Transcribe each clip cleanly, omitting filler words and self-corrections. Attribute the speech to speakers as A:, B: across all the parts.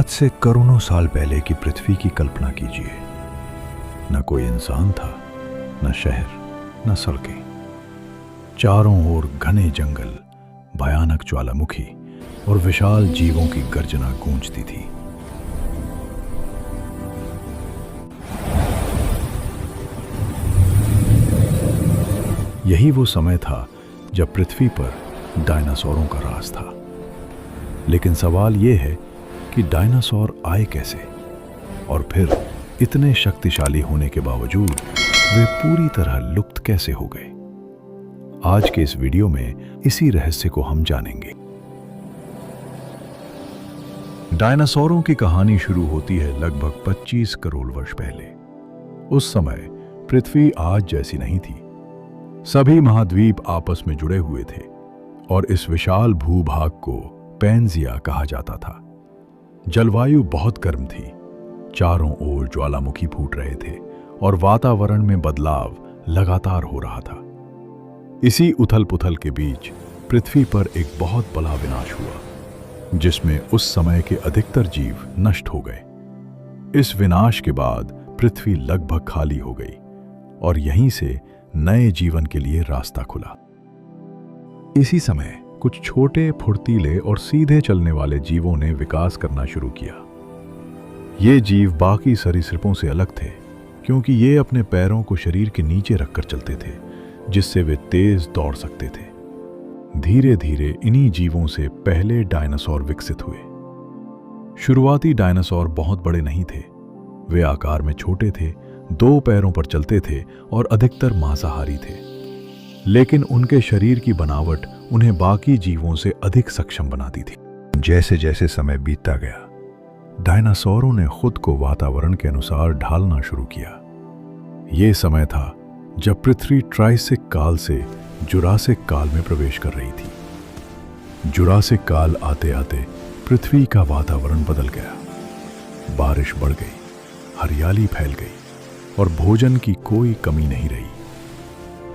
A: से करोड़ों साल पहले की पृथ्वी की कल्पना कीजिए। न कोई इंसान था, न शहर, न सड़कें। चारों ओर घने जंगल, भयानक ज्वालामुखी और विशाल जीवों की गर्जना गूंजती थी। यही वो समय था जब पृथ्वी पर डायनासोरों का राज था। लेकिन सवाल यह है कि डायनासोर आए कैसे, और फिर इतने शक्तिशाली होने के बावजूद वे पूरी तरह लुप्त कैसे हो गए। आज के इस वीडियो में इसी रहस्य को हम जानेंगे। डायनासोरों की कहानी शुरू होती है लगभग 25 करोड़ वर्ष पहले। उस समय पृथ्वी आज जैसी नहीं थी। सभी महाद्वीप आपस में जुड़े हुए थे और इस विशाल भूभाग को पैंजिया कहा जाता था। जलवायु बहुत गर्म थी, चारों ओर ज्वालामुखी फूट रहे थे और वातावरण में बदलाव लगातार हो रहा था। इसी उथल पुथल के बीच पृथ्वी पर एक बहुत बड़ा विनाश हुआ, जिसमें उस समय के अधिकतर जीव नष्ट हो गए। इस विनाश के बाद पृथ्वी लगभग खाली हो गई और यहीं से नए जीवन के लिए रास्ता खुला। इसी समय कुछ छोटे, फुर्तीले और सीधे चलने वाले जीवों ने विकास करना शुरू किया। ये जीव बाकी सरीसृपों से अलग थे, क्योंकि ये अपने पैरों को शरीर के नीचे रखकर चलते थे, जिससे वे तेज दौड़ सकते थे। धीरे धीरे इन्हीं जीवों से पहले डायनासोर विकसित हुए। शुरुआती डायनासोर बहुत बड़े नहीं थे। वे आकार में छोटे थे, 2 पैरों पर चलते थे और अधिकतर मांसाहारी थे। लेकिन उनके शरीर की बनावट उन्हें बाकी जीवों से अधिक सक्षम बनाती थी। जैसे जैसे समय बीतता गया, डायनासोरों ने खुद को वातावरण के अनुसार ढालना शुरू किया। यह समय था जब पृथ्वी ट्राइसिक काल से जुरासिक काल में प्रवेश कर रही थी। जुरासिक काल आते आते पृथ्वी का वातावरण बदल गया। बारिश बढ़ गई, हरियाली फैल गई और भोजन की कोई कमी नहीं रही।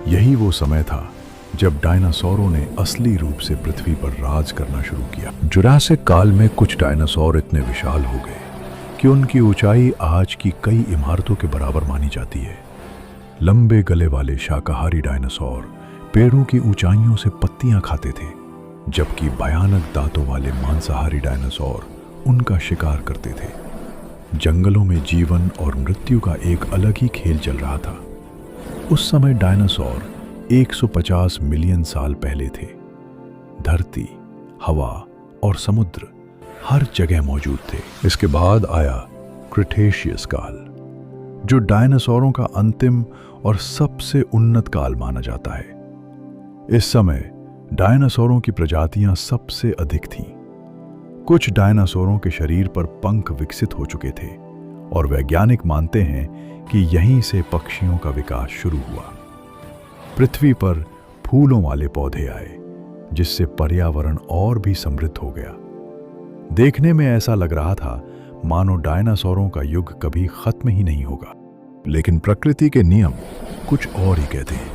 A: यही वो समय था जब डायनासोरों ने असली रूप से पृथ्वी पर राज करना शुरू किया। जुरासिक काल में कुछ डायनासोर इतने विशाल हो गए कि उनकी ऊंचाई आज की कई इमारतों के बराबर मानी जाती है। लंबे गले वाले शाकाहारी डायनासोर पेड़ों की ऊंचाइयों से पत्तियां खाते थे, जबकि भयानक दांतों वाले मांसाहारी डायनासोर उनका शिकार करते थे। जंगलों में जीवन और मृत्यु का एक अलग ही खेल चल रहा था। उस समय डायनासोर 150 मिलियन साल पहले थे। धरती, हवा और समुद्र हर जगह मौजूद थे। इसके बाद आया क्रिटेशियस काल, जो डायनासोरों का अंतिम और सबसे उन्नत काल माना जाता है। इस समय डायनासोरों की प्रजातियां सबसे अधिक थीं। कुछ डायनासोरों के शरीर पर पंख विकसित हो चुके थे और वैज्ञानिक मानते हैं कि यहीं से पक्षियों का विकास शुरू हुआ। पृथ्वी पर फूलों वाले पौधे आए, जिससे पर्यावरण और भी समृद्ध हो गया। देखने में ऐसा लग रहा था मानो डायनासोरों का युग कभी खत्म ही नहीं होगा। लेकिन प्रकृति के नियम कुछ और ही कहते हैं।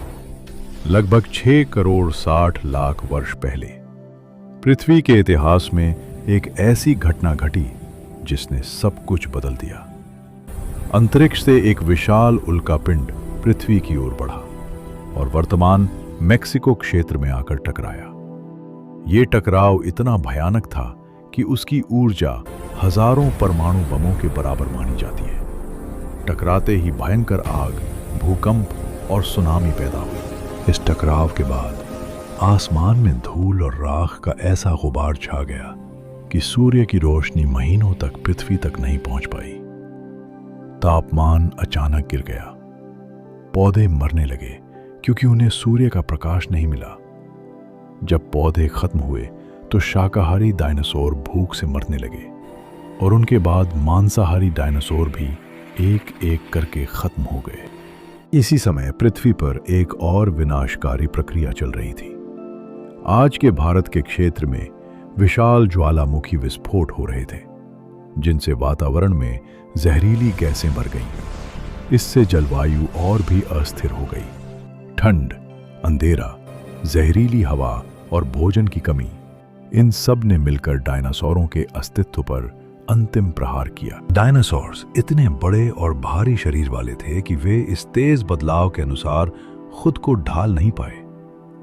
A: लगभग 6 करोड़ 60 लाख वर्ष पहले पृथ्वी के इतिहास में एक ऐसी घटना घटी जिसने सब कुछ बदल दिया। अंतरिक्ष से एक विशाल उल्कापिंड पृथ्वी की ओर बढ़ा और वर्तमान मेक्सिको क्षेत्र में आकर टकराया। यह टकराव इतना भयानक था कि उसकी ऊर्जा हजारों परमाणु बमों के बराबर मानी जाती है। टकराते ही भयंकर आग, भूकंप और सुनामी पैदा हुई। इस टकराव के बाद आसमान में धूल और राख का ऐसा गुबार छा गया कि सूर्य की रोशनी महीनों तक पृथ्वी तक नहीं पहुंच पाई। तापमान अचानक गिर गया। पौधे मरने लगे क्योंकि उन्हें सूर्य का प्रकाश नहीं मिला। जब पौधे खत्म हुए तो शाकाहारी डायनासोर भूख से मरने लगे और उनके बाद मांसाहारी डायनासोर भी एक एक करके खत्म हो गए। इसी समय पृथ्वी पर एक और विनाशकारी प्रक्रिया चल रही थी। आज के भारत के क्षेत्र में विशाल ज्वालामुखी विस्फोट हो रहे थे, जिनसे वातावरण में जहरीली गैसें भर गईं। इससे जलवायु और भी अस्थिर हो गई। ठंड, अंधेरा, जहरीली हवा और भोजन की कमी, इन सब ने मिलकर डायनासोरों के अस्तित्व पर अंतिम प्रहार किया। डायनासोर्स इतने बड़े और भारी शरीर वाले थे कि वे इस तेज बदलाव के अनुसार खुद को ढाल नहीं पाए।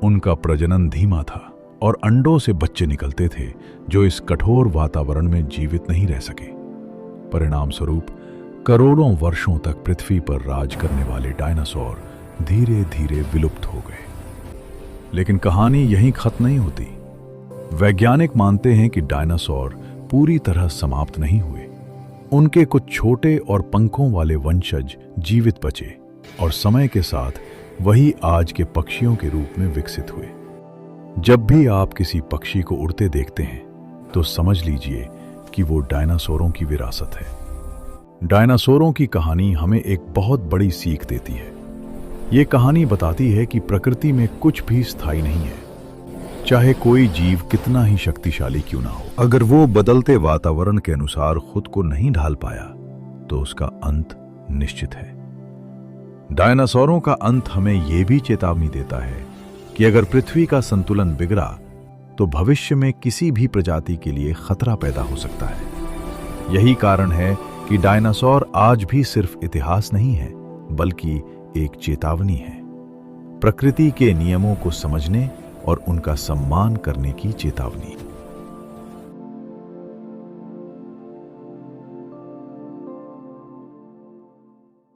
A: उनका प्रजनन धीमा था और अंडों से बच्चे निकलते थे जो इस कठोर वातावरण में जीवित नहीं रह सके। परिणाम स्वरूप करोड़ों वर्षों तक पृथ्वी पर राज करने वाले डायनासोर धीरे धीरे विलुप्त हो गए। लेकिन कहानी यहीं खत्म नहीं होती। वैज्ञानिक मानते हैं कि डायनासोर पूरी तरह समाप्त नहीं हुए। उनके कुछ छोटे और पंखों वाले वंशज जीवित बचे और समय के साथ वही आज के पक्षियों के रूप में विकसित हुए। जब भी आप किसी पक्षी को उड़ते देखते हैं तो समझ लीजिए कि वो डायनासोरों की विरासत है। डायनासोरों की कहानी हमें एक बहुत बड़ी सीख देती है। ये कहानी बताती है कि प्रकृति में कुछ भी स्थायी नहीं है, चाहे कोई जीव कितना ही शक्तिशाली क्यों ना हो। अगर वो बदलते वातावरण के अनुसार खुद को नहीं ढाल पाया तो उसका अंत निश्चित है। डायनासोरों का अंत हमें यह भी चेतावनी देता है कि अगर पृथ्वी का संतुलन बिगड़ा तो भविष्य में किसी भी प्रजाति के लिए खतरा पैदा हो सकता है। यही कारण है कि डायनासोर आज भी सिर्फ इतिहास नहीं है, बल्कि एक चेतावनी है। प्रकृति के नियमों को समझने और उनका सम्मान करने की चेतावनी।